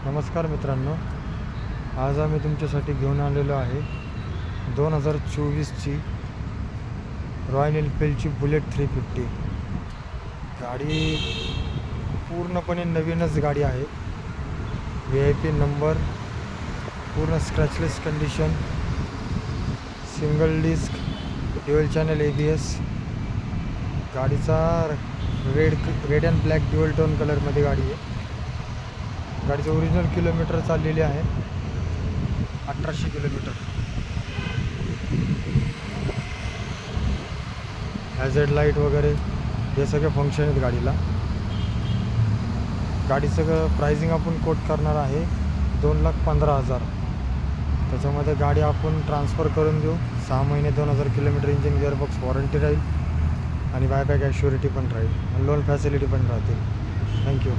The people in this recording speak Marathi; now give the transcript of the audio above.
नमस्कार मित्रांनो, आज आम्ही तुमच्यासाठी घेऊन आलेलो आहे 2024ची रॉयल एनफील्डची बुलेट 350. गाडी पूर्णपणे नवीनच गाडी आहे. VIP नंबर, पूर्ण scratchless condition, single disc, dual channel ABS. गाडीचा red and black dual tone कलरमध्ये गाडी आहे. गाडीचं ओरिजिनल किलोमीटर चाललेले आहे 1800 किलोमीटर. हॅझर्ड लाईट वगैरे हे सगळे फंक्शन आहेत गाडीला. गाडीचं प्राइसिंग आपण कोट करणार आहे 2,15,000. त्याच्यामध्ये गाडी आपण ट्रान्सफर करून देऊ. 6 महिने 2000 किलोमीटर इंजिन गिअरबॉक्स वॉरंटी राहील आणि बायबॅक ॲश्युरिटी पण राहील आणि लोन फॅसिलिटी पण राहतील. थँक्यू.